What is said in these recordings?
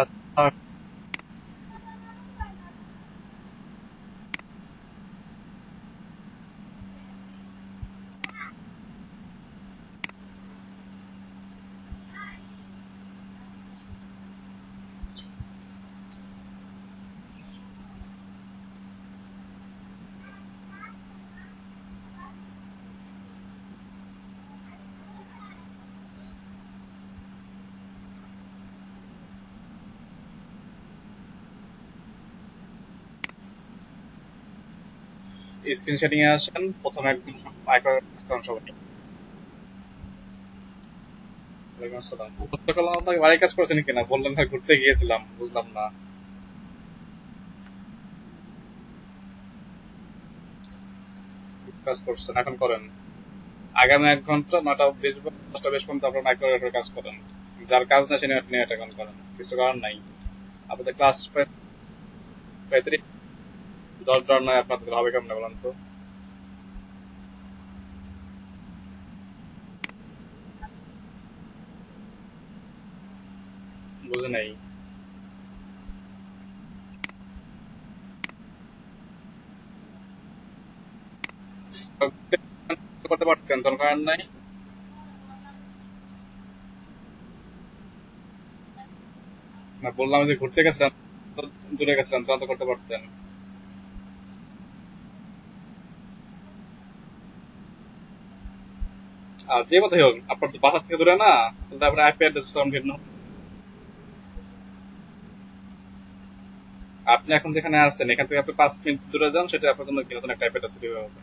আচ্ছা, screen sharing এ আসেন, প্রথমে একদম মাইক্রো সবাই। ওয়ালাইকুম আসসালাম। বুঝতে পারলাম আপনাকে বাড়ির কাজ করেছেন কিনা, বললেন ভাই ঘুরতে গিয়েছিলাম, বুঝলাম না। কাজ করছেন, এখন করেন। আগামী 1 ঘন্টা 9টা 20 10টা 20 পর্যন্ত আপনার মাইক্রোওয়েভের কাজ করেন। যার কাজ না সে নেট এখন করেন, কিছু করার নাই। আপনাদের ক্লাস প্রায় প্রায় 10 জন নয়, আপনাদের হবে কেমন বলেন তো? বুঝে নাই। করতে পারতেন, তখন করেন নাই। না, বললাম যে ঘুরতে গেছিলাম, তো দূরে গেছিলাম, তখন তো করতে পারতেন। আর যে কথাই হোক, আপনার তো বাসা থেকে দূরে না, তারপরে আইপি অ্যাড্রেস ভিন্ন। আপনি এখন যেখানে আছেন, এখান থেকে আপনি 5 মিনিট দূরে যান, সেটা আপনার জন্য কি নতুন একটা আইপি অ্যাড্রেস হবে।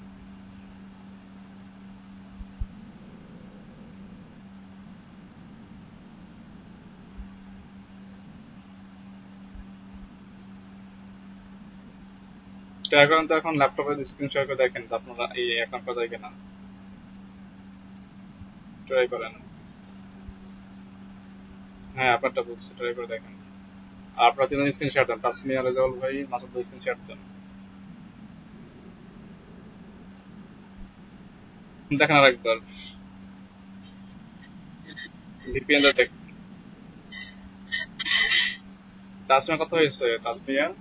ট্রাই করেন তো, এখন ল্যাপটপে স্ক্রিন শেয়ার করে দেখেন যে আপনারা এই অ্যাকাউন্ট কোথায় কিনা। ট্রাই করেন। হ্যাঁ, আপনারটা বুঝছি, ট্রাই করে দেখেন। আর আপনারা 3 জন স্ক্রিন শেয়ার দেন, তাসমিয়া, রেজাউল ভাই, মাসুদ ভাই স্ক্রিন শেয়ার দেন। দেখেন আর একবার। ভিপিএন দেখেন। তাসমিয়া কত হয়েছে? তাসমিয়া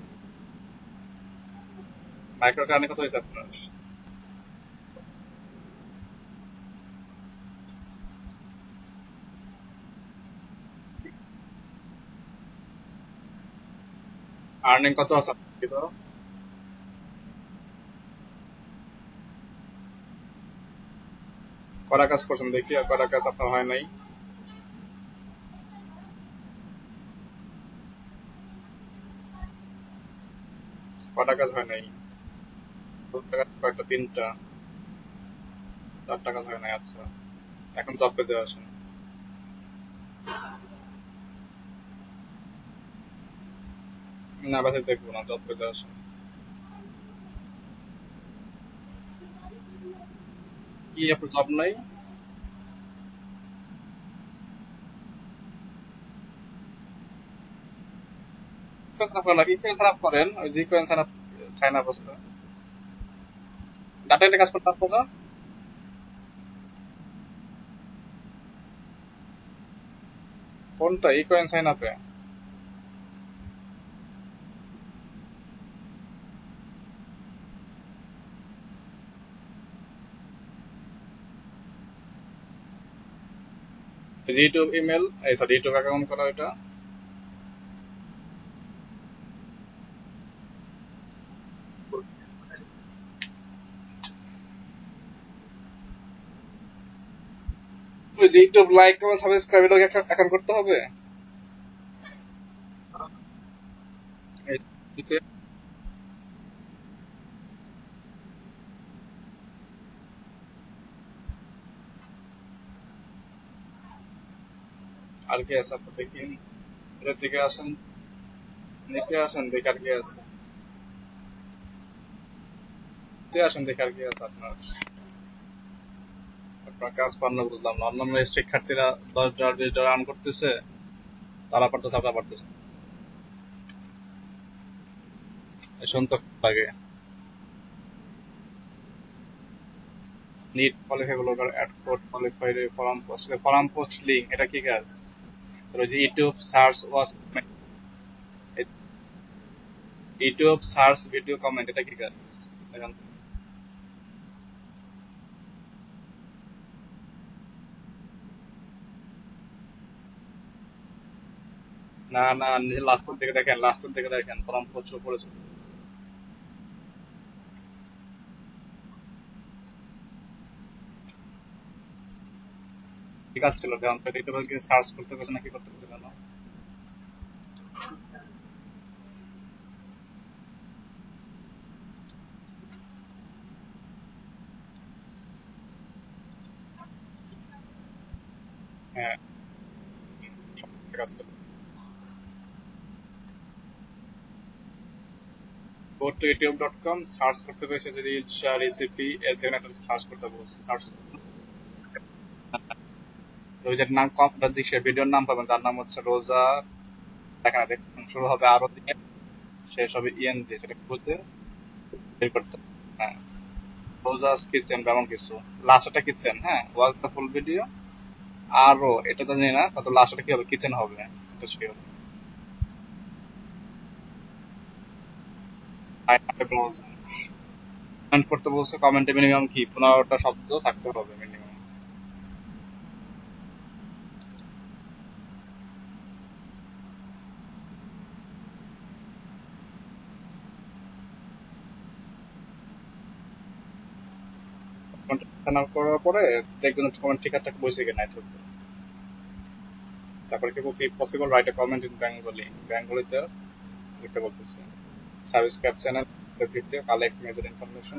মাইক্রো কারণে কত হয়েছে আপনার? আর্নিং কত আছে আপনার কি তো? কটা কাজ করছেন দেখি, আর কটা কাজ আপনার হয় নাই? কটা কাজ হয় নাই? দুটা কাজ, কয়েকটা, 3টা, 4টা কাজ হয় নাই। আচ্ছা, এখন জব পেজে আসেন। না, বাসে দেখবো না, জব পেজে আসেন। কি আপনার জব নাই? ইকুয়েশন আপ করেন, ওই যে ইকুয়েশন আপ সাইন আপ হচ্ছে। ডাটা এন্ট্রি কাজ করতে আপনারা? কোনটা ইকুয়েশন সাইন আপে? ওই যে ইউটিউব ইমেল, এই সরি ইউটিউব অ্যাকাউন্ট করা ওইটা। ওই যে ইউটিউব লাইক এবং সাবস্ক্রাইব, এটা অ্যাকাউন্ট করতে হবে। এই- এই- আর কি আছে আপনার দেখি। এটার দিকে আসেন, নিচে আসেন, দেখি আর কি আছে। নিচে আসেন, দেখি আর কি আছে আপনার। আপনার কাজ পান না বুঝলাম না। অন্যান্য শিক্ষার্থীরা 10 ডলার 20 ডলার আর্ন করতেছে, তারা পারতেছে, আপনারা পারতেছে। শুনতে লাগে। নিট কোয়ালিফাই গুলো add code qualify, form post link, এটা কি কাজ? ওই যে YouTube search watch, YouTube search video comment, এটা কি কাজ? দেখেন তো। না না, নিজে লাস্টের দিকে দেখেন, লাস্টের দিকে দেখেন, ফর্ম প্রচুর পড়েছে। ঠিক আছে, ছিল দেখেন তো, ইউটিউবে গিয়ে সার্চ করতে পেরেছে নাকি করতে পেরেছে কেন? হ্যাঁ, ঠিক আছে। গো টু youtube.com, সার্চ করতে পেরেছে যে রিলস রেসিপি, এর জন্য একটা সার্চ করতে বলছে, সার্চ। ওই যে নাম কম দিকে ভিডিওর নাম পাবেন, যার নাম হচ্ছে রোজা। দেখেন দেখুন, শুরু হবে আরো দিয়ে, শেষ হবে ইএন দিয়ে, সেটা খুঁজে বের করতে হবে। হ্যাঁ, রোজাস কিচেন এমন কিছু, লাস্টটা কিচেন। হ্যাঁ, ওয়াচ দ্য ফুল ভিডিও। আরো এটা তো জানি না, কত লাস্টটা কি হবে, কিচেন হবে, এটা শিওর। কমেন্ট করতে বলছে, কমেন্টে মিনিমাম কি 15টা শব্দ থাকতে হবে মিনিমাম। কমেন্ট করার পরে দেখবেন কমেন্ট ঠিকঠাক বসে কিনা একটু। তারপরে কি বলছি, possible write a comment in Bengali, বেঙ্গলিতে লিখতে বলতেছে। Subscribe channel video, collect major information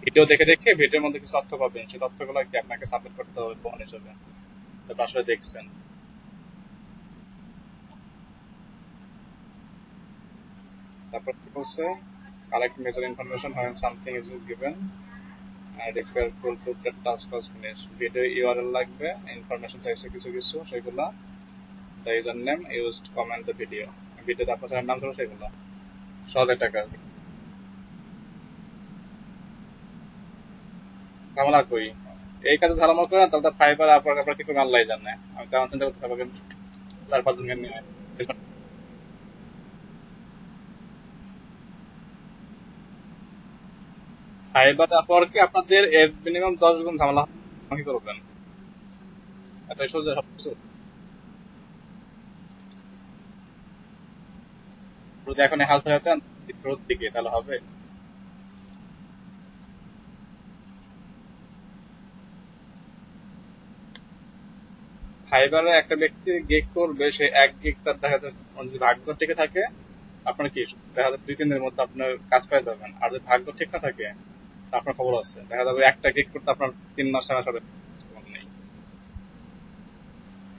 video দেখে দেখে ভিডিওর মধ্যে কিছু তথ্য পাবেন, সেই তথ্যগুলো কি আপনাকে সাবমিট করতে হবে প্রমাণ হিসেবে, তারপর আসলে দেখছেন। তারপর কি বলছে, collect major information when something is given and require full proof that task was finished. Video URL লাগবে, ইনফরমেশন চাইছে কিছু কিছু, সেগুলা the user name used comment the video, ভিডিওতে আপনার চ্যানেল নাম ছিল সেগুলো। সহজ একটা কাজ। ঝামেলা কই, এই কাজে ঝামেলা করে না, তাহলে ফাইবার আপনার কি করে আল্লাহ জানে। আমি তেমন চিন্তা করতেছি, আমাকে 4-5 জনকে নিয়ে ফাইবার আপওয়ার্কে আপনাদের মিনিমাম 10 গুণ ঝামেলা হবে। কি করবেন, এটাই সোজা সবকিছু। যদি এখন হেল্প হতেন শুরুর দিকে, তাহলে হবে। ফাইবারে একটা ব্যক্তি গিগ করবে, সে 1 গিগ তার দেখা যাচ্ছে, যদি ভাগ্য থেকে থাকে আপনার কি দেখা যাবে 2-3 দিনের মধ্যে আপনার কাজ পেয়ে যাবেন। আর যদি ভাগ্য ঠিক না থাকে, তা আপনার খবর আছে, দেখা যাবে একটা গিগ করতে আপনার 3 মাস 4 মাস হবে, নেই।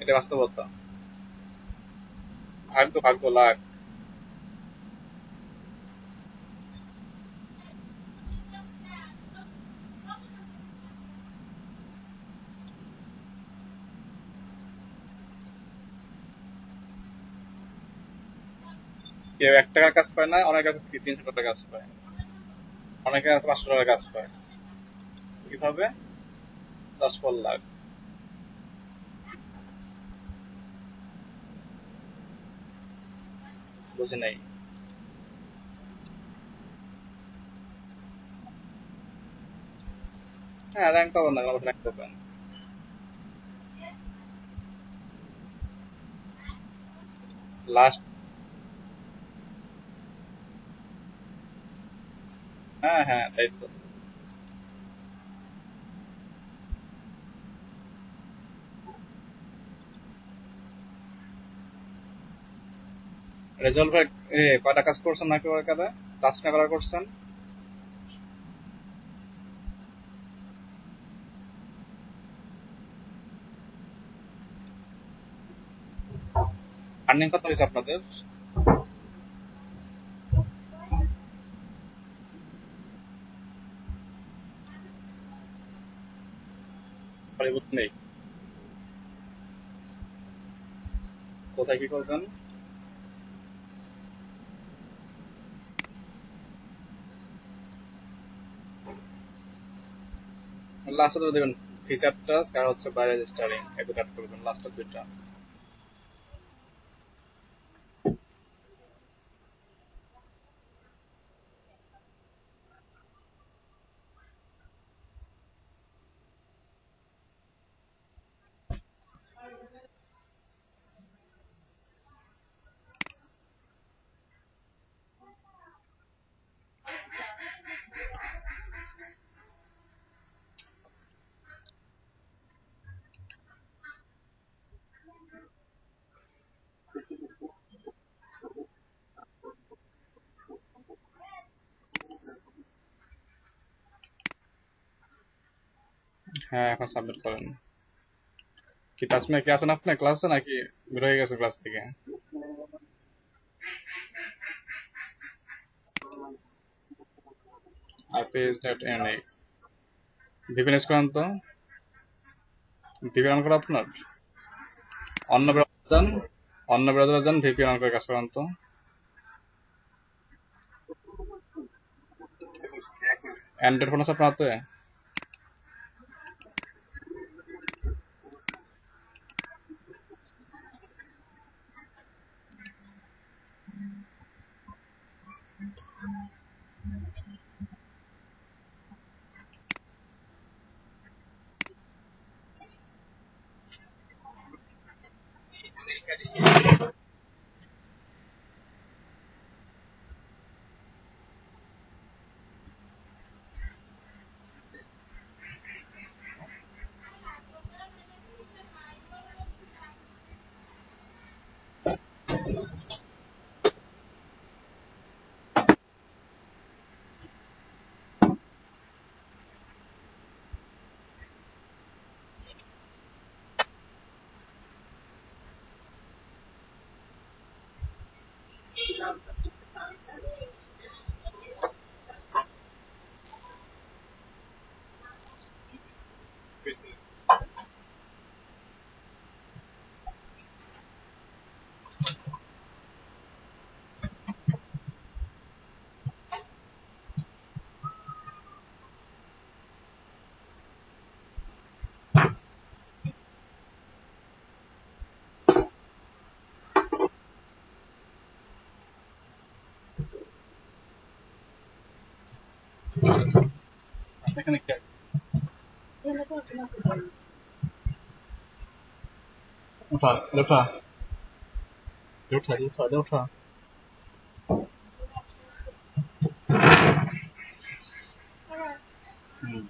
এটা বাস্তবতা। ভাগ্য ভাগ্য লাখ। কেউ 1 টাকার কাজ পায় না, অনেক আছে 300 টাকার কাজ পায়, অনেকে আছে 500 টাকার কাজ পায়। কিভাবে? 10 পর লাখ। বুঝি নাই। হ্যাঁ, র্যাঙ্ক পাবেন না, র্যাঙ্ক পাবেন। লাস্ট। হ্যাঁ হ্যাঁ, তাই তো। রেজলভার কয়টা কাজ করছেন নাকি ওর কাছে, টাস্ক না করা করছেন? আর্নিং কত হয়েছে আপনাদের? হলিউড নেই। কোথায় কি করবেন? লাস্টে তো দেবেন ফিচার টাস্ক, আর হচ্ছে বাই রেজিস্টারিং, এই দুটো add করবেন লাস্টের দুইটা। হ্যাঁ, এখন সাবমিট করেন। কি তাসমিয়া কি আছেন আপনি ক্লাসে নাকি বের হয়ে গেছে ক্লাস থেকে? ips.na ভিপিএন ইউজ করেন তো? ভিপিএন অন করে আপনার? অন্য ব্রাউজার যান, অন্য ব্রাউজারে যান, ভিপিএন অন করে কাজ করেন তো। অ্যান্ড্রয়েড ফোন আছে আপনার হাতে? এখানে কি উঠা উঠা উঠা উঠা উঠা। হুম।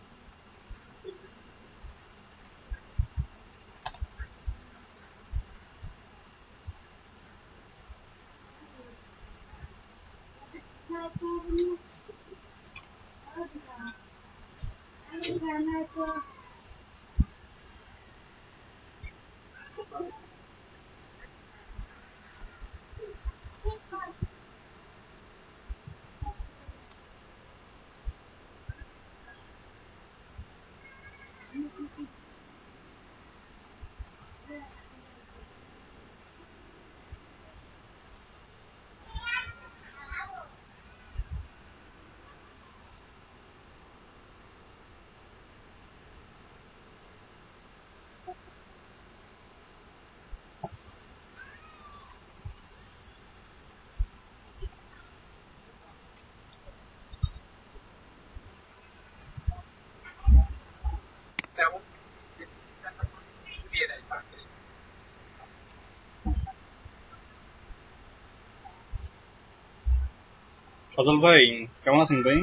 সজল ভাই, কেমন আছেন ভাই?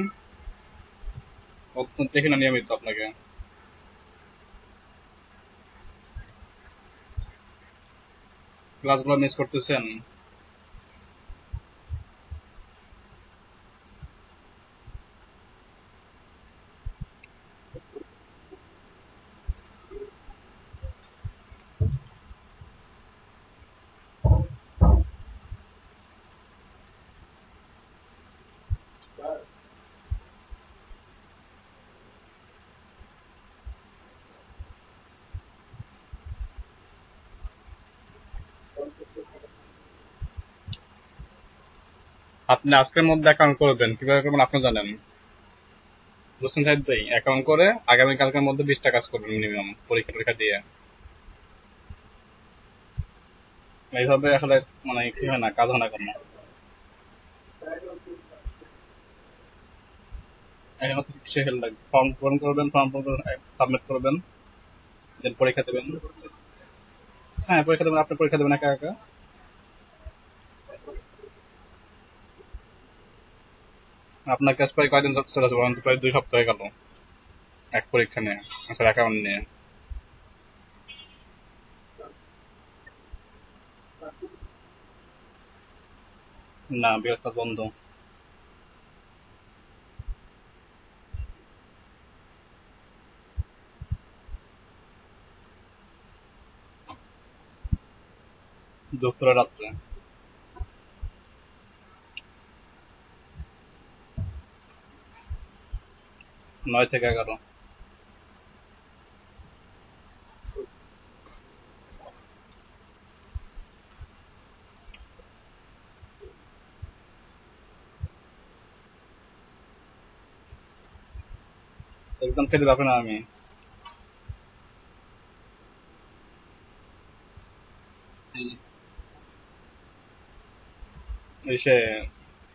অত্যন্ত দেখি না নিয়মিত আপনাকে। ক্লাসগুলো মিস করতেছেন? আপনি আজকের মধ্যে অ্যাকাউন্ট করবেন, কিভাবে করবেন আপনি জানেন। বুঝছেন সাহেব ভাই, অ্যাকাউন্ট করে আগামীকালকের মধ্যে 20টা কাজ করবেন মিনিমাম, পরীক্ষা টরীক্ষা দিয়ে। এইভাবে আসলে মানে কি হয় না, কাজ হয় না কোনো। এর মধ্যে কিসে হেল্প লাগবে? ফর্ম পূরণ করবেন, ফর্ম পূরণ করে সাবমিট করবেন, দেন পরীক্ষা দেবেন। হ্যাঁ, পরীক্ষা দেবেন, আপনি পরীক্ষা দেবেন একা একা। আপনার কাছে প্রায় কয়দিন চলেছে বলেন তো? প্রায় 2 সপ্তাহ হয়ে গেল এক পরীক্ষা নিয়ে, আসলে অ্যাকাউন্ট নিয়ে। না, বিয়ের কাজ বন্ধ। দুপুরে রাত্রে 9 থেকে 11। এক্সাম কে দিবে আপনার? আমি এসে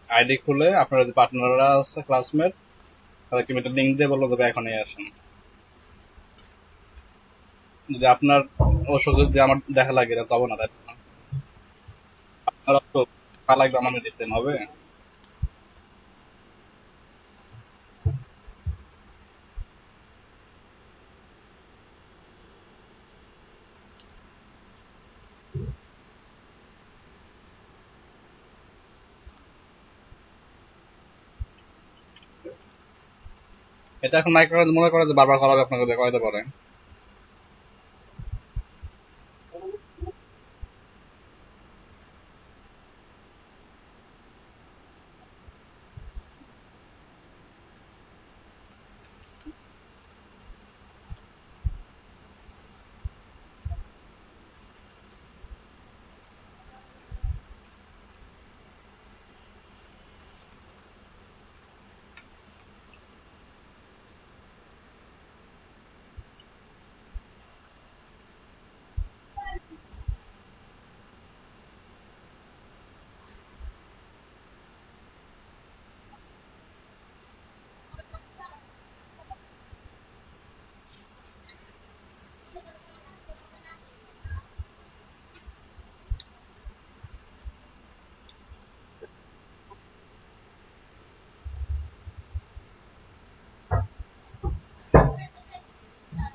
আইডি খুলে আপনার যে পার্টনাররা আছে ক্লাসমেট তাদেরকে একটা লিঙ্ক দিয়ে বললো তবে এখনই আসেন। যদি আপনার ওষুধ যদি আমার দেখা লাগে তাহলে তবে না, তাই না? আপনার তো লাগবে আমার মেডিসিন হবে। এটা এখন মাইক্রো মনে করে যে বারবার করাবে, আপনাকে দেখাইতে পারে।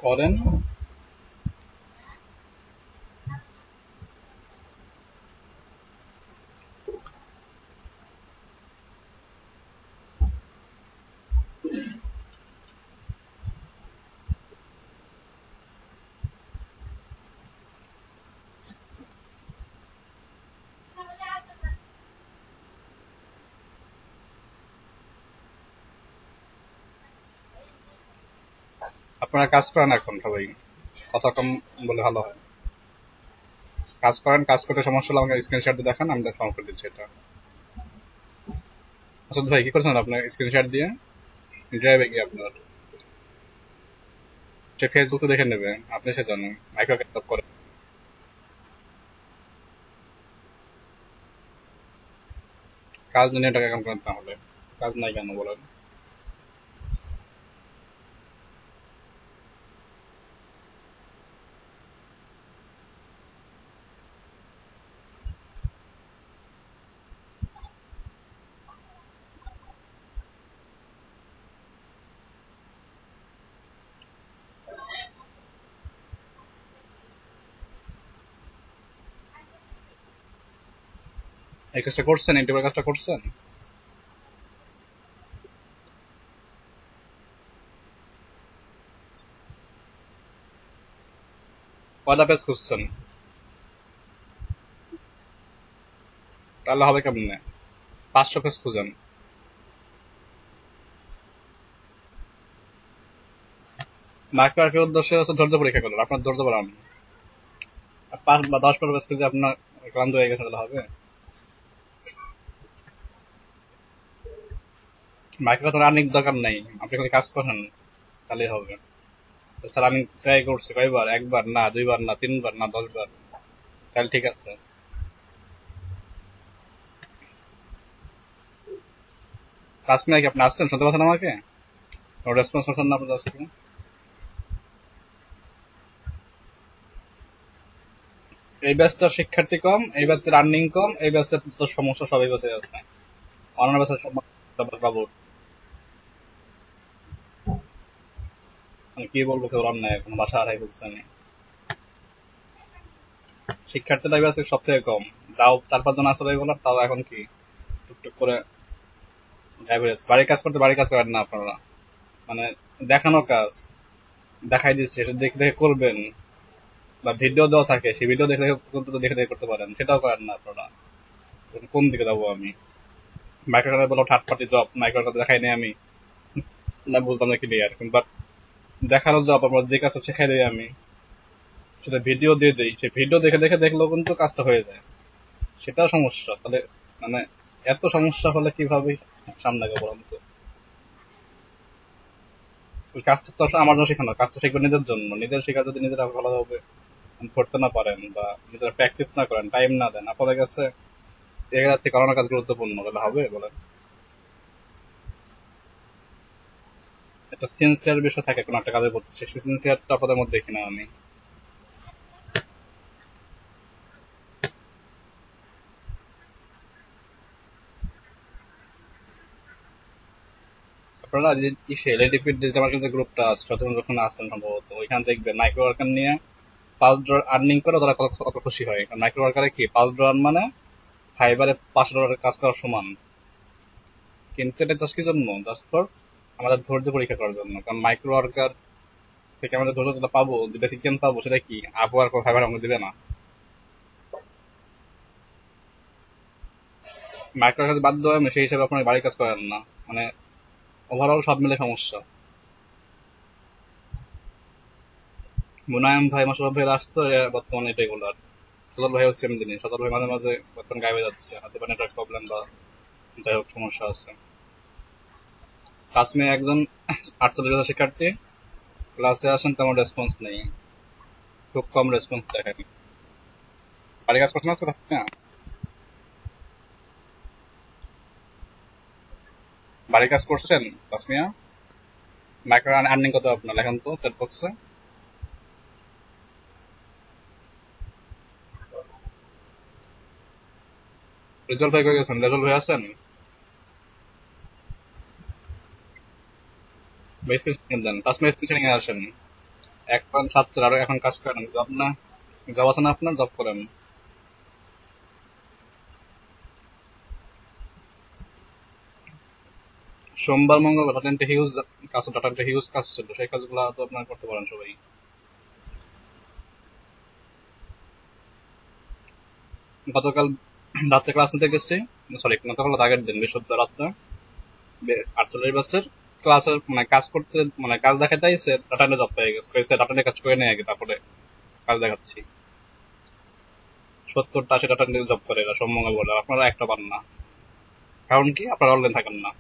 করেন। আপনারা কাজ করেন এখন সবাই, কথা কম বলে ভালো হয়। কাজ করেন, কাজ করতে সমস্যা হলে আমাকে স্ক্রিনশট দিয়ে দেখান, আমি ফর্ম করে দিচ্ছি এটা। আসাদ ভাই কি করছেন আপনার স্ক্রিনশট দিয়ে? ড্রাইভে গিয়ে আপনার সে ফেসবুকে দেখে নেবে, আপনি সে জানেন মাইক্রো ক্যাপচার করে। কাজ নিয়ে টাকা কাম করেন তাহলে, কাজ নাই কেন বলেন? এই কাজটা করছেন, ইন্টারভিউ কাজটা করছেন? কয়টা পেজ খুঁজছেন? তাহলে হবে কেমনে? 500 পেজ খুঁজেন। মাইক্রো আর্কের উদ্দেশ্য হচ্ছে ধৈর্য পরীক্ষা করেন, আপনার ধৈর্য বাড়ান। 5 বা 10 পেজ খুঁজে আপনার ক্লান্ত হয়ে গেছে তাহলে হবে? মাইক্রো তো রানিং দরকার নাই, আপনি খালি কাজ করেন তাহলেই হবে। স্যার আমি ট্রাই করছি কয়বার, একবার না, দুইবার না, তিনবার না, 10 বার, তাহলে ঠিক আছে। কাজ নিয়ে কি আপনি আসছেন, শুনতে পাচ্ছেন আমাকে? রেসপন্স করছেন না আপনার আজকে? এই ব্যাচটা শিক্ষার্থী কম, এই ব্যাচে রানিং কম, এই ব্যাচের তো সমস্যা সবাই ব্যাচে আছে। অন্যান্য ব্যাচের বাবু কি বলবো, কেউ রান নাই এখন, বাসা হারাই বলছে আমি। শিক্ষার্থীরা এই ব্যাচে সব থেকে কম, তাও 4-5 জন আছে রেগুলার, তাও এখন কি টুকটুক করে ড্রাইভার বাড়ির কাজ করতে, বাড়ির কাজ করেন না আপনারা, মানে দেখানো কাজ দেখাই দিচ্ছে, এটা দেখে দেখে করবেন। বা ভিডিও দেওয়া থাকে, সেই ভিডিও দেখে কিন্তু দেখে দেখে করতে পারেন, সেটাও করেন না আপনারা। কোন দিকে যাবো আমি? মাইক্রো বলো থার্ড পার্টি জব, মাইক্রো দেখাই নেই আমি, না বুঝলাম না ক্লিয়ার, বাট দেখানো জব আমরা যে কাজটা শেখাই দিই আমি, সেটা ভিডিও দিয়ে দিই, সেই ভিডিও দেখে দেখে দেখলেও কিন্তু কাজটা হয়ে যায়, সেটাও সমস্যা। তাহলে মানে এত সমস্যা হলে কিভাবে সামলাকে বলুন তো? ওই কাজটা তো আসলে আমার জন্য শেখানো, কাজটা শিখবে নিজের জন্য, নিজের শেখা যদি নিজেরা ভালোভাবে করতে না পারেন বা নিজেরা প্র্যাকটিস না করেন, টাইম না দেন, আপনাদের কাছে এগুলোর থেকে করানোর কাজ গুরুত্বপূর্ণ, তাহলে হবে বলেন? একটা সিনসিয়ার বিষয় থাকে কোনো একটা কাজের প্রতি, সেই সিনসিয়ারটা আপনাদের মধ্যে দেখি না আমি। আপনারা যে ইসে এলএডিপি ডিজিটাল মার্কেটিং গ্রুপটা আছে, যতক্ষণ যখন আছেন সম্ভবত, ওইখানে দেখবেন মাইক্রো ওয়ার্কার নিয়ে $5 আর্নিং করে তারা কত কত খুশি হয়। কারণ মাইক্রো ওয়ার্কারে কি $5 মানে ফাইবারে $5 কাজ করার সমান। কিন্তু এটা জাস্ট কি জন্য? জাস্ট ফর আমাদের ধৈর্য পরীক্ষা করার জন্য। কারণ মাইক্রো ওয়ার্কার থেকে আমাদের ধৈর্য যেটা পাবো, যে বেসিক জ্ঞান পাবো, সেটা কি আপওয়ার্ক ও ফাইবার আমাকে দিবে না। মাইক্রো ওয়ার্কার বাদ দেওয়া সেই হিসাবে আপনার বাড়ির কাজ করেন না, মানে ওভারঅল সব মিলে সমস্যা। মুনায়ম ভাই, মাসুদ ভাই আসতো, বর্তমানে রেগুলার। সজল ভাইও সেম জিনিস, সজল ভাই মাঝে মাঝে বর্তমানে গায়েবে যাচ্ছে, হয়তো বা নেটওয়ার্ক প্রবলেম বা যাই হোক সমস্যা আছে। কাশ্মীর একজন 48 বছর শিক্ষার্থী, ক্লাসে আসেন, তেমন রেসপন্স নেই, খুব কম রেসপন্স দেখেন। বাড়ি কাজ করছেন আজকে না? বাড়ির কাজ করছেন তাসমিয়া? মাইক্রো আর্নিং কত আপনার লেখেন তো চ্যাট বক্সে। রেজল ভাই কই গেছেন? রেজল ভাই আছেন? বা স্ক্রিন দেন, তাসমিয়া স্ক্রিন নিয়ে আসেন। এখন ছাত্র আরো এখন কাজ করেন, জব না, জব আছে না আপনার, জব করেন। সোমবার মঙ্গলবার ডাটা এন্ট্রি হিউজ কাজ, ডাটা এন্ট্রি হিউজ কাজ ছিল, সেই কাজগুলো তো আপনার করতে পারেন সবাই। গতকাল রাত্রে ক্লাস নিতে গেছি, সরি গতকাল আগের দিন বৃহস্পতিবার রাত্রে 48 বাসের ক্লাসের মানে কাজ করতে, মানে কাজ দেখাতে সে ডাটা এন্ট্রি জব পেয়ে গেছে, ডাটা এন্ট্রি কাজ করে নিয়ে আগে তারপরে কাজ দেখাচ্ছি। 70-80 ডাটা এন্ট্রি জব করে এরা সব মঙ্গলবার, আপনারা একটা পান না। কারণ কি? আপনারা অনলাইন থাকেন না।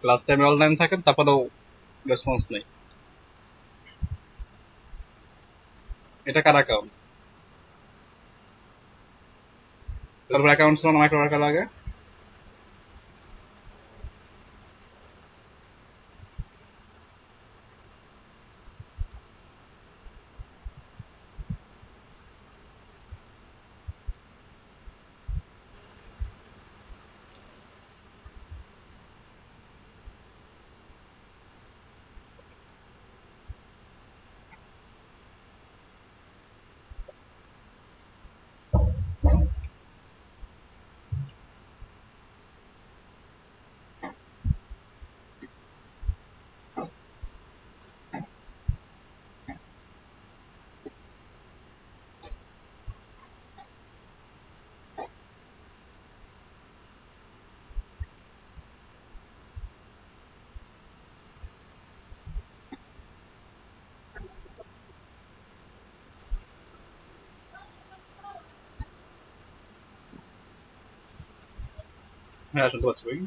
ক্লাস টাইমে অনলাইন থাকেন, তারপরেও রেসপন্স নেই। এটা কার অ্যাকাউন্ট? তারপর অ্যাকাউন্ট ছিল না মাইক্রো ওয়ার্কার আগে? হ্যাঁ শুনতে পাচ্ছি ভাই।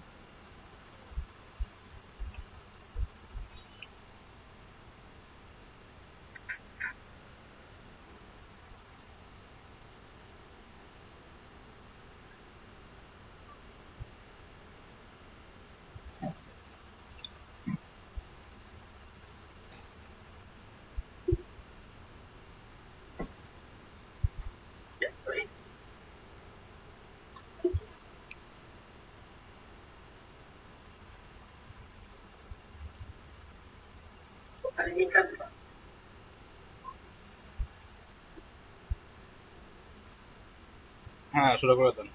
হ্যাঁ, শুরু করে দেন।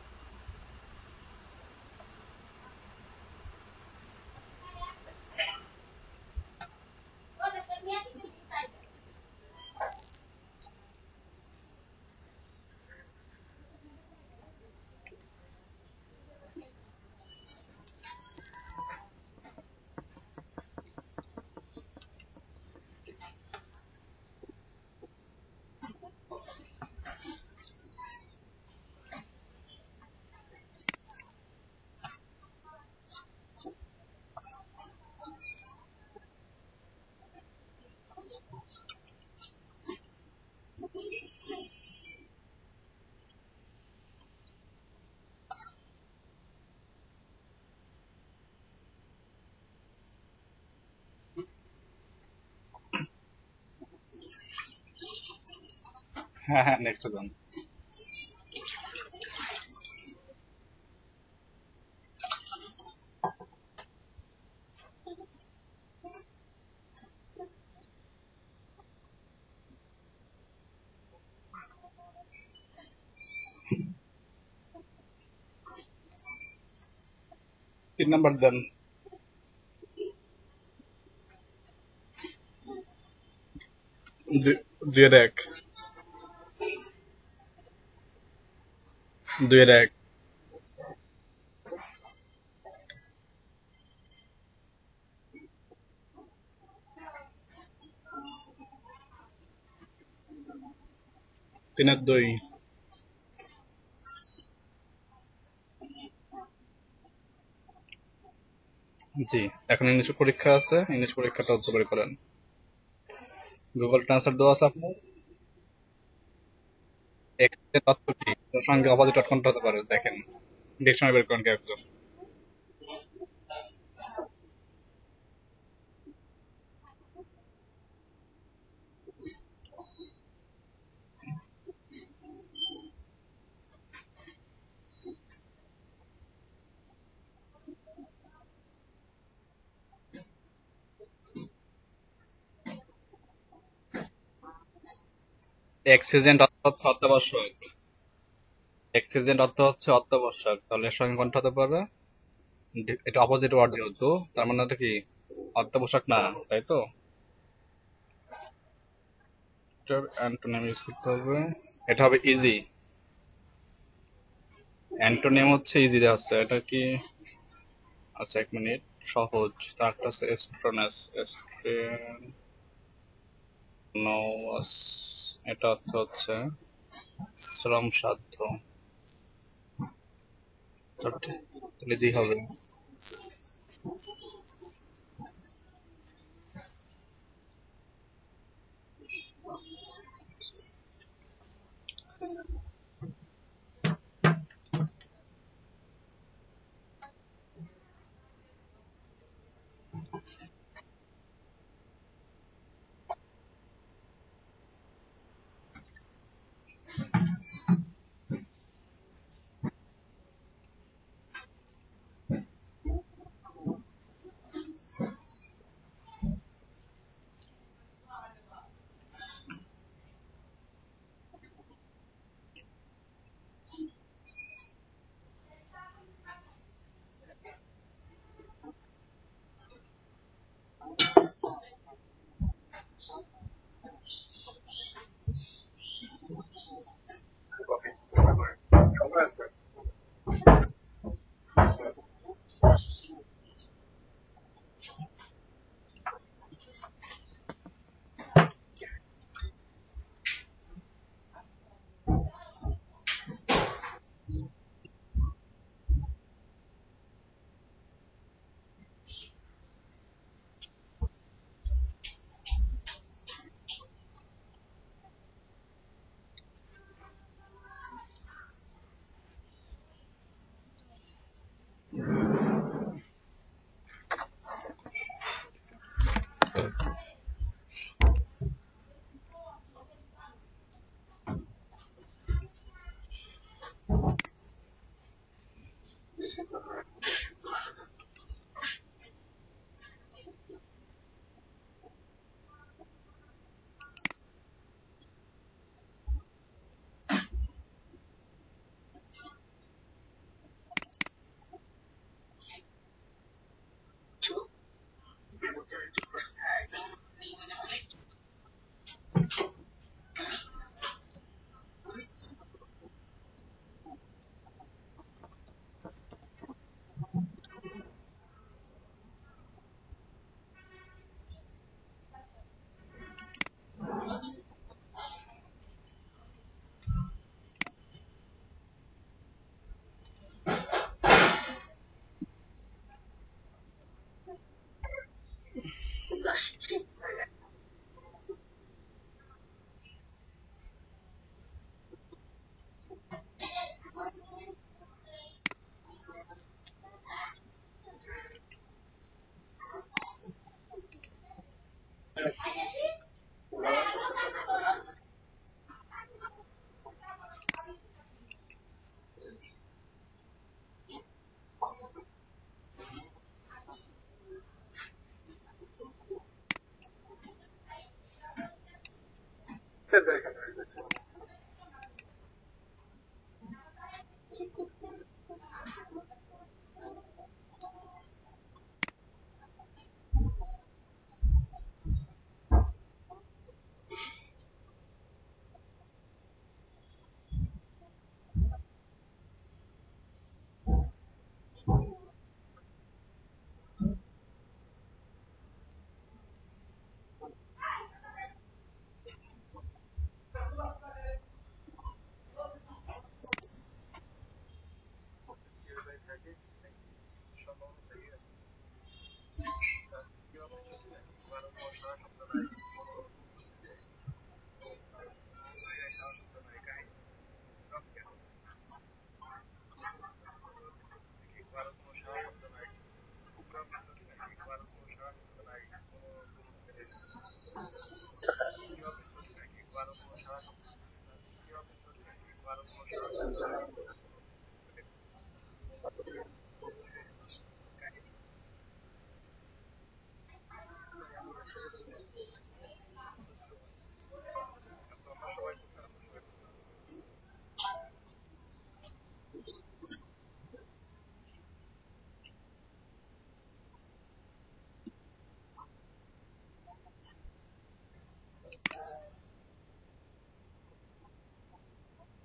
হ্যাঁ হ্যাঁ, নেক্সট দেন। 3 নাম্বার দেন। 2-এর 1। 2-এর 1। 3-এর 2। জি। এখন ইংলিশ পরীক্ষা আছে, ইংলিশ পরীক্ষাটা উত্তর বের করেন। গুগল ট্রান্সলেট দেওয়া আছে আপনার। এক্স এর অর্থ কি? এর সঙ্গে অপোজিট অর্থ কোনটা হতে পারে দেখেন। ডিকশনারি বের করেন কি একদম। এক্সিজেন্ট অর্থ হচ্ছে অত্যাবশ্যক। এক্সিজেন্ট অর্থ হচ্ছে অত্যাবশ্যক, তাহলে এর সঙ্গে কোনটা হতে পারে? এটা অপোজিট ওয়ার্ড যেহেতু, তার মানে এটা কি অত্যাবশ্যক না, তাই তো? অ্যান্টোনিম ইউজ করতে হবে। এটা হবে ইজি। অ্যান্টোনিম হচ্ছে ইজি দেওয়া হচ্ছে, এটা কি? আচ্ছা, 1 মিনিট। সহজ, তারটা হচ্ছে স্ট্রেনাস। স্ট্রেনোয়াস, এটা অর্থ হচ্ছে শ্রম সাধ্য। তাহলে জি হবে।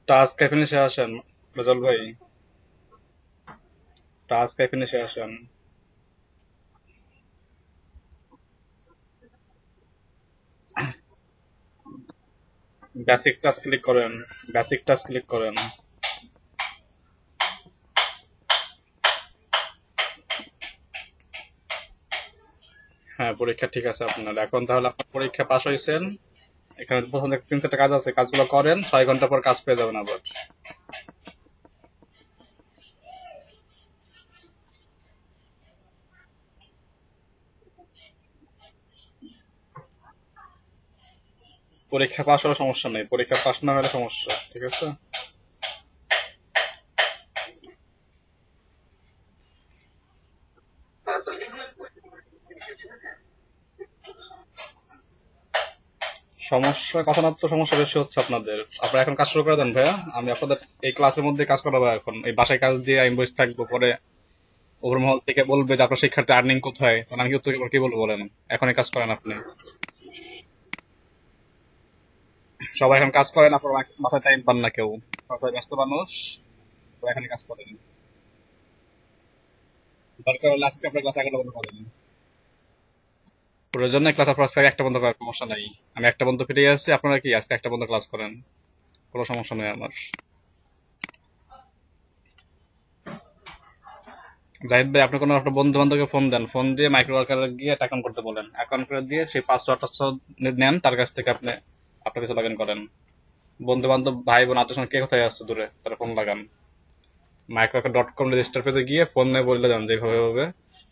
টাস্ক ফিনিশে আসেন রেজাল ভাই, টাস্ক ফিনিশে আসেন। বেসিক টাস্ক ক্লিক করেন, বেসিক টাস্ক ক্লিক করেন। হ্যাঁ, পরীক্ষা ঠিক আছে আপনার। এখন তাহলে আপনার পরীক্ষা পাস হয়েছেন। এখানে প্রথম থেকে 3-4টা কাজ আছে, কাজগুলো করেন, 6 ঘন্টা পর কাজ পেয়ে যাবেন আবার। পরীক্ষা পাস হলে সমস্যা নেই, পরীক্ষা পাস না হলে সমস্যা, ঠিক আছে? সমস্যা কথা না, তো সমস্যা বেশি হচ্ছে আপনাদের। আপনারা এখন কাজ শুরু করে দেন ভাইয়া, আমি আপনাদের এই ক্লাসের মধ্যে কাজ করাবো। এখন এই বাসায় কাজ দিয়ে আমি বসে থাকবো, পরে ওভারমহল থেকে বলবে যে আপনার শিক্ষার্থী আর্নিং কোথায়, তখন আমি উত্তর কি বলবো বলেন? এখন এই কাজ করেন আপনি, সবাই এখন কাজ করেন, আপনার মাথায় টাইম পান না কেউ, সবাই ব্যস্ত মানুষ, সবাই এখানে কাজ করেন। দরকার হলে আজকে আপনার ক্লাস 11টা বন্ধ করেন, প্রয়োজন নেই ক্লাস আপনার আজকে একটা বন্ধ করার সমস্যা নাই। আমি একটা বন্ধ ফিরে আছি, আপনারা কি আজকে একটা বন্ধ ক্লাস করেন, কোনো সমস্যা নেই আমার। জাহিদ ভাই, আপনি কোনো একটা বন্ধু বান্ধবকে ফোন দেন, ফোন দিয়ে মাইক্রো ওয়ার্কারে গিয়ে অ্যাকাউন্ট করতে বলেন, অ্যাকাউন্ট করে দিয়ে সেই পাসওয়ার্ড নেন তার কাছ থেকে, আপনি আপনার কিছু লগ ইন করেন। বন্ধু বান্ধব, ভাই বোন, আত্মীয় কে কোথায় আছে দূরে, তারা ফোন লাগান। মাইক্রোওয়ার্কার.com রেজিস্টার পেজে গিয়ে ফোন নিয়ে বললে যান যেভাবে হবে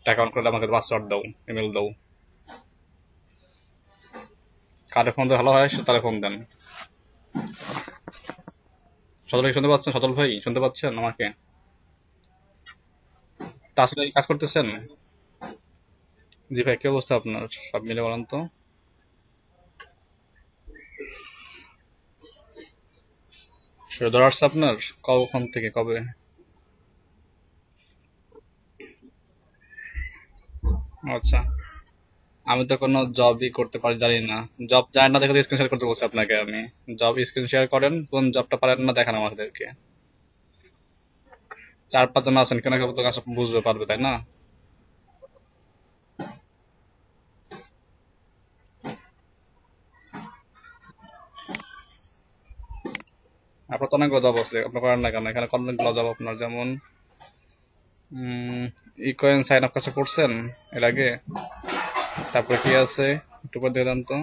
অ্যাকাউন্ট করলে আমাকে পাসওয়ার্ড দাও, ইমেল দাও। কারে ফোন দিয়ে ভালো হয় সে তারে ফোন দেন। সজল ভাই শুনতে পাচ্ছেন? সজল ভাই শুনতে পাচ্ছেন আমাকে? তাছাড়া কাজ করতেছেন? জি ভাই, কি অবস্থা আপনার? সব মিলে বলেন তো। ধরা আসছে আপনার কখন থেকে, কবে? আচ্ছা, আমি তো কোনো জবই করতে পারি জানি না। জব জানি না দেখে স্ক্রিন শেয়ার করতে বলছি আপনাকে আমি। জব স্ক্রিন শেয়ার করেন, কোন জবটা পারেন না দেখান আমাদেরকে। 4-5 জন আছেন, কেন কেউ তো কাজ বুঝবে পারবে, তাই না? আপনার তো অনেকগুলো জব আছে, আপনি করেন না কেন? এখানে অনেকগুলো জব আপনার, যেমন ইকোয়েন সাইন আপ কাছে করছেন এর আগে? তারপরে কি আছে, একটু পর দিয়ে দেন তো,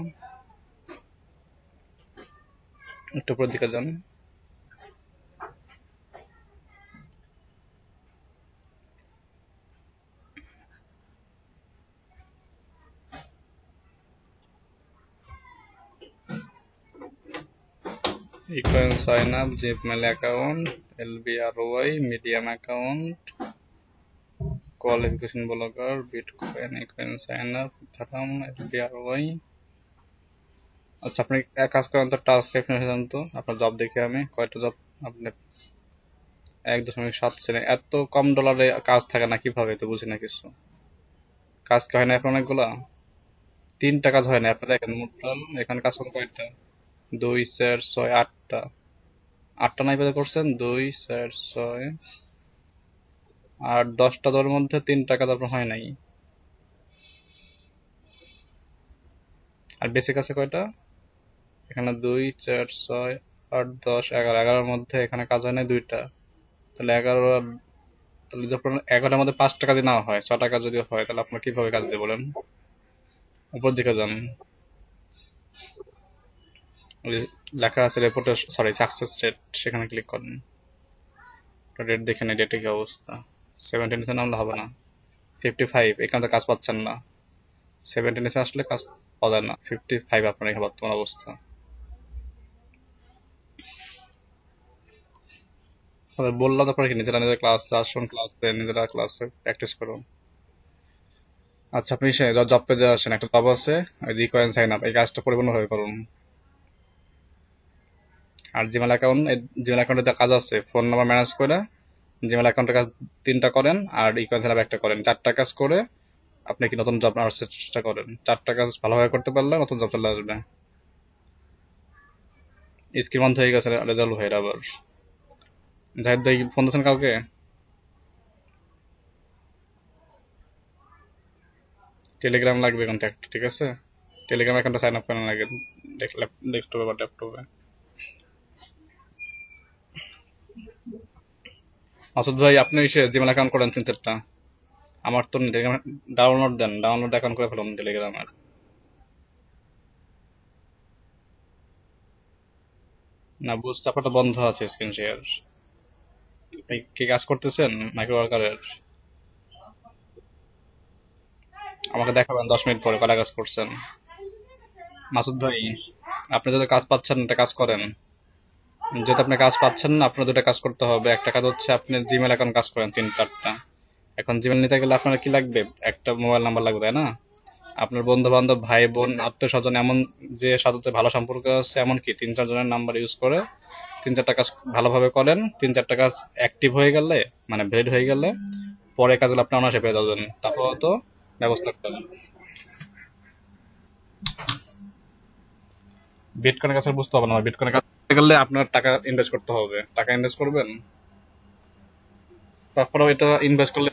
একটু পর দিকে যান। ইকোয়েন sign up, Gmail account, LBRY, medium account, qualification blogger, bitcoin, ইকোয়েন সাইন আপ, ইথারাম, এলবিআরওয়াই। আচ্ছা, আপনি এক কাজ করেন তো, টাস্ক এখানে যান তো, আপনার জব দেখে আমি কয়টা জব আপনি 1.7 ছিলেন, এত কম ডলারে কাজ থাকে না কিভাবে, তো বুঝি না কিছু। কাজ কি হয় না এখন অনেকগুলা? 3টা কাজ হয় না, আপনি দেখেন মোটাল এখানে কাজ করতে কয়টা, 2, 4, 6, 8টা। 8টা নাই পেতে করছেন, 2, 4, 6, 8, 10টা জবের মধ্যে 3টা কাজ আপনার হয় নাই। আর বেসিক আছে কয়টা এখানে, 2, 4, 6, 8, 10, 11, 11-এর মধ্যে এখানে কাজ হয় নাই 2টা। তাহলে 11, তাহলে যখন 11-এর মধ্যে 5টা কাজই না হয়, 6টা কাজ যদি হয়, তাহলে আপনার কিভাবে কাজ দিয়ে বলেন? উপর দিকে যান, ওই লেখা আছে রিপোর্টের, সরি সাকসেস রেট, সেখানে ক্লিক করেন। রেট দেখে নেই, রেটে কি অবস্থা। 70 নিচে নামলে হবে না। 55, এখানে তো কাজ পাচ্ছেন না। 70 নিচে আসলে কাজ পাওয়া যায় না। 55 আপনার এখানে বর্তমান অবস্থা। তবে বললাম তারপরে কি নিজেরা নিজের ক্লাস আসুন, ক্লাসে নিজেরা ক্লাসে প্র্যাকটিস করুন। আচ্ছা, আপনি জব পেজে আসেন, একটা জব আছে, ওই জি কয়েন সাইন আপ, এই কাজটা পরিপূর্ণভাবে করুন। আর জিমেল অ্যাকাউন্ট, জিমেল অ্যাকাউন্টে কাজ আছে, ফোন নাম্বার ম্যানেজ করে জিমেল অ্যাকাউন্টের কাজ 3টা করেন, আর ই কয়েন সাইন আপ একটা করেন, 4টা কাজ করে আপনি কি নতুন জব নেওয়ার চেষ্টা করেন। 4টা কাজ ভালোভাবে করতে পারলে নতুন জব চলে আসবে। স্কিল বন্ধ হয়ে গেছে রেজাল্ট ভাইয়ের আবার। জাহিদ ভাই ফোন দিচ্ছেন কাউকে? টেলিগ্রাম লাগবে কন্ট্যাক্ট, ঠিক আছে? টেলিগ্রাম অ্যাকাউন্টে সাইন আপ করার লাগে, দেখলে ডেস্কটপে বা ল্যাপটপে। মাসুদ ভাই, আপনি এসে জিমেল অ্যাকাউন্ট করেন 3-4টা। আমার তো টেলিগ্রাম ডাউনলোড দেন, ডাউনলোড অ্যাকাউন্ট করে ফেলুন টেলিগ্রামের। না, বুঝতে আপনারটা বন্ধ আছে স্ক্রিন শেয়ার। কি কাজ করতেছেন মাইক্রো ওয়ার্কারের? আমাকে দেখাবেন 10 মিনিট পরে কয়টা কাজ করছেন। মাসুদ ভাই, আপনি যদি কাজ পাচ্ছেন একটা কাজ করেন। যেহেতু আপনি কাজ পাচ্ছেন না, আপনার দুটো কাজ করতে হবে। একটা কাজ হচ্ছে আপনি জিমেল অ্যাকাউন্ট কাজ করেন 3-4টা। এখন জিমেল নিতে গেলে আপনার কি লাগবে? একটা মোবাইল নাম্বার লাগবে, তাই না? আপনার বন্ধু বান্ধব, ভাই বোন, আত্মীয় স্বজন, এমন যে সাথে ভালো সম্পর্ক আছে, এমন কি 3-4 জনের নাম্বার ইউজ করে 3-4টা কাজ ভালোভাবে করেন। 3-4টা কাজ অ্যাক্টিভ হয়ে গেলে, মানে ভ্যালিড হয়ে গেলে, পরে কাজগুলো আপনি অনায়াসে পেয়ে যাবেন। তারপর তো ব্যবস্থা করবেন। বিটকয়েনের কাছে বুঝতে হবে না, বিটকয়েনের কাজ করতে গেলে আপনার টাকা ইনভেস্ট করতে হবে। টাকা ইনভেস্ট করবেন, তারপরেও এটা ইনভেস্ট করলে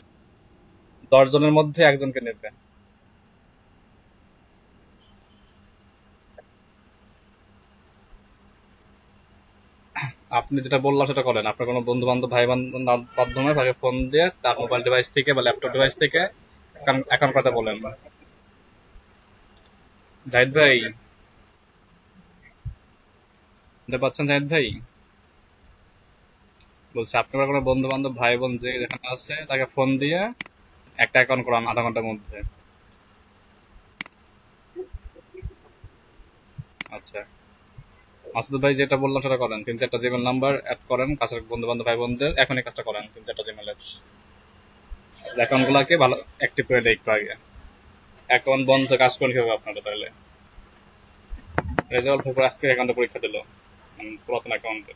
10 জনের মধ্যে একজনকে নেবে। আপনি যেটা বললাম সেটা করেন। আপনার কোনো বন্ধু বান্ধব, ভাই বান্ধব মাধ্যমে তাকে ফোন দিয়ে তার মোবাইল ডিভাইস থেকে বা ল্যাপটপ ডিভাইস থেকে অ্যাকাউন্ট করতে বলেন। জাহিদ ভাই, শুনতে পাচ্ছেন জাহিদ ভাই? বলছে আপনার কোনো বন্ধু বান্ধব, ভাই বোন যে যেখানে আছে তাকে ফোন দিয়ে একটা অ্যাকাউন্ট করান আধা ঘন্টার মধ্যে। আচ্ছা, মাসুদ ভাই যেটা বললাম সেটা করেন। 3-4টা জিমেল নাম্বার অ্যাড করেন কাছের বন্ধু বান্ধব, ভাই বোনদের এখনই কাজটা করেন। 3-4টা জিমেলের অ্যাকাউন্ট গুলাকে ভালো অ্যাক্টিভ করে দেয় একটু আগে। অ্যাকাউন্ট বন্ধ কাজ করেন কিভাবে আপনারা তাহলে? রেজাল্ট পেপার আজকে অ্যাকাউন্টে পরীক্ষা দিল, পুরাতন অ্যাকাউন্টে।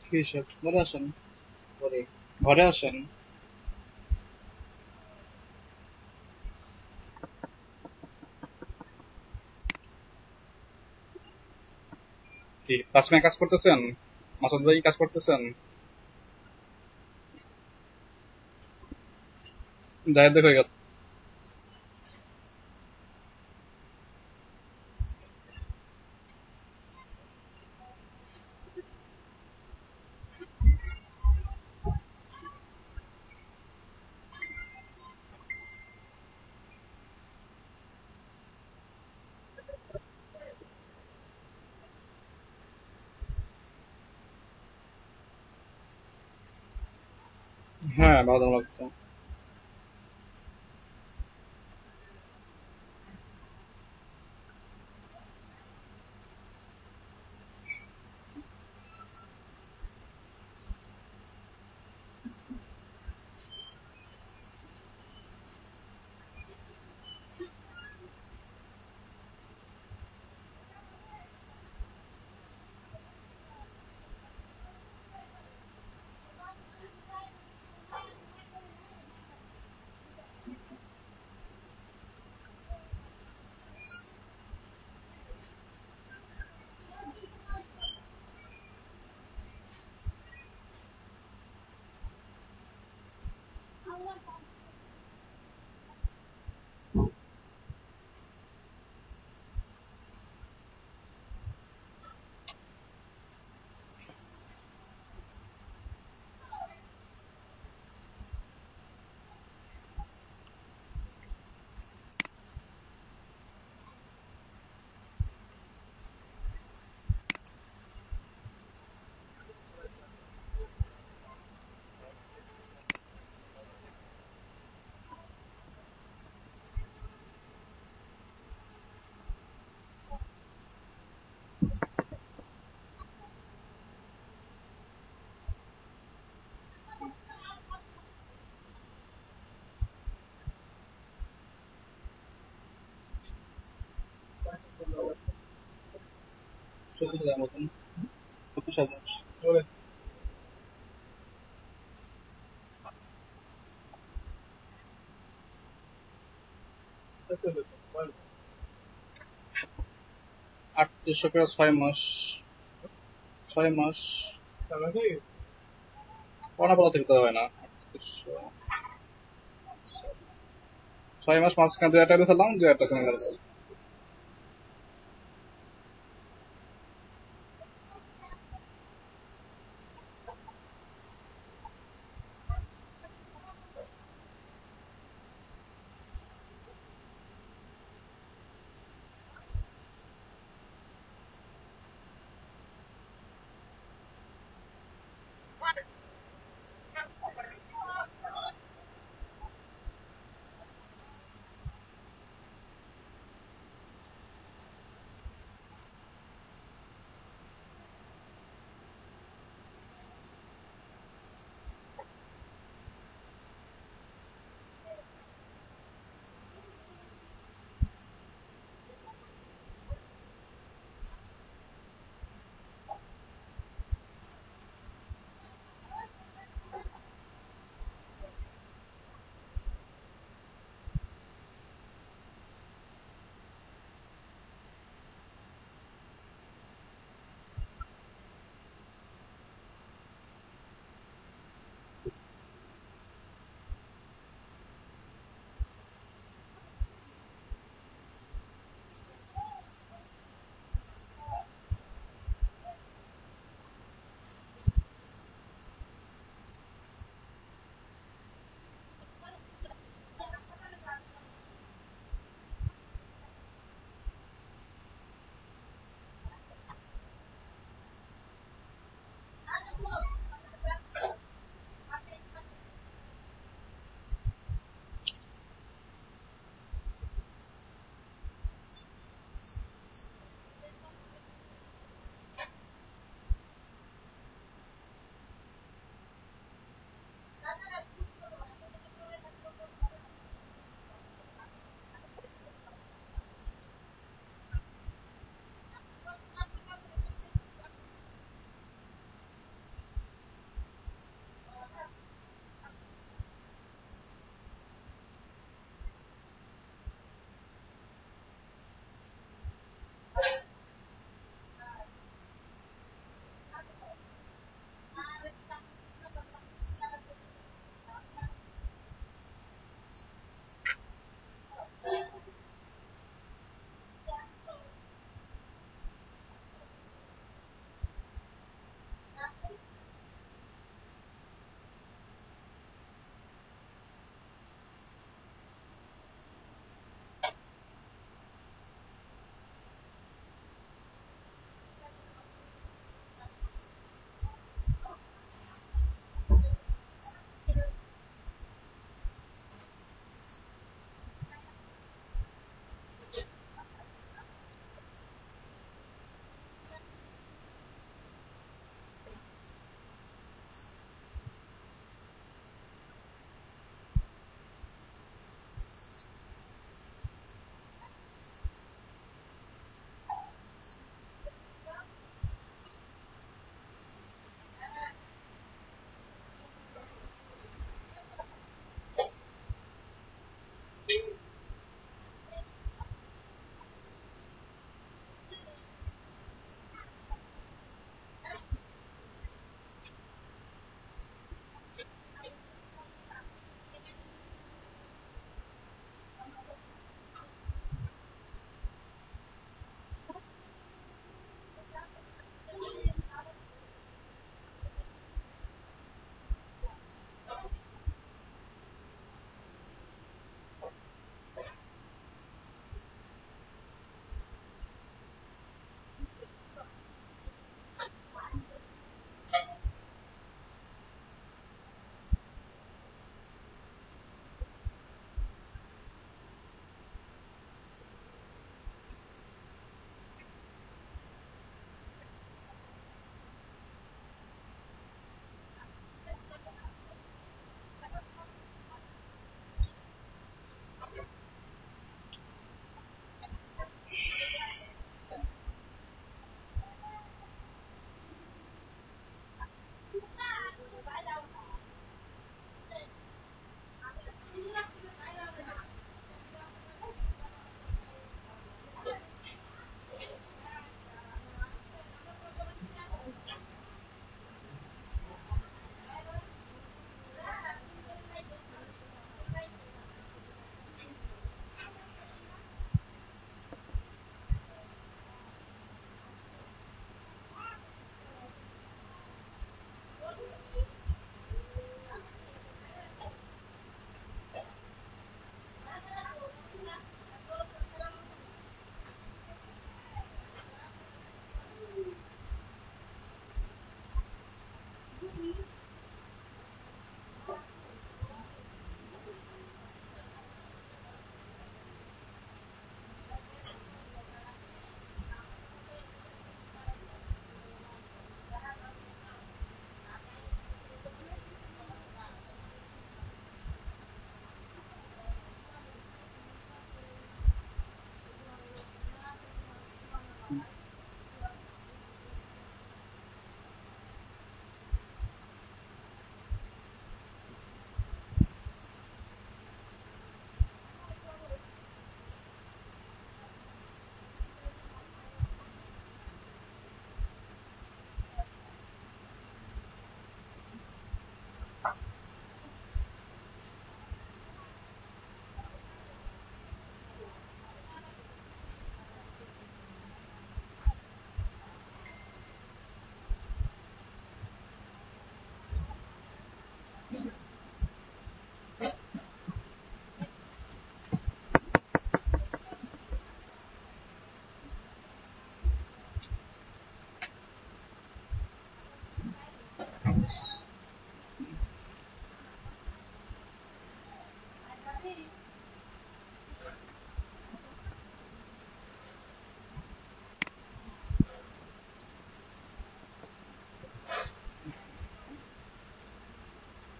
কি হিসাব? ঘরে আসেন, ঘরে আসেন। কি তাসমিয়া কাজ করতেছেন? মাসুদ ভাই কাজ করতেছেন? জাহেদ ভাই হয়ে গেল। হ্যাঁ, ভালো লাগতো। চব্বিশ হাজার মতন। 24,000। 3800 করে 6 মাস। 6 মাস পড়া পড়া দিতে হয় না। 3800, 6 মাস মাঝখানে 2,000 টাকা দিয়েছিলাম, 2,000 টাকা কমে গেছে।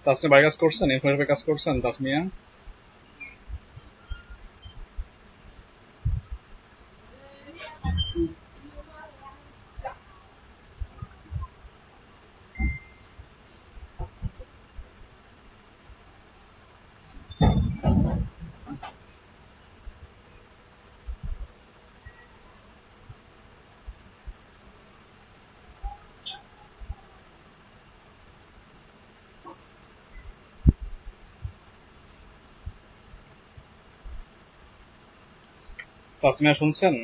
তাসমিয়া ভাই কাজ করছেন, ইনফরমেশন কাজ করছেন তাসমিয়া? তাসমিয়া শুনছেন?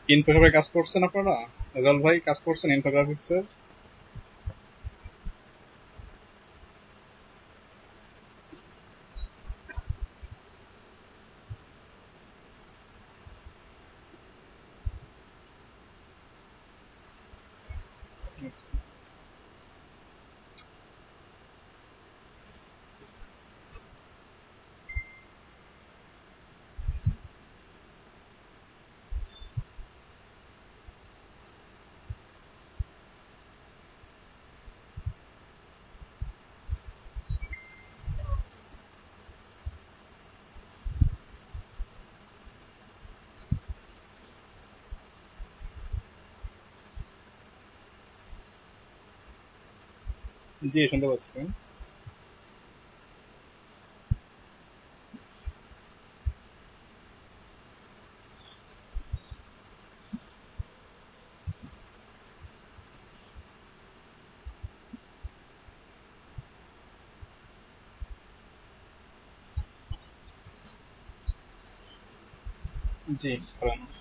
ইনফোগ্রাফিক্সের কাজ করছেন আপনারা? রেজাল্ট ভাই কাজ করছেন ইনফোগ্রাফিক্সের? জি, শুনতে পাচ্ছি। জি, করেন।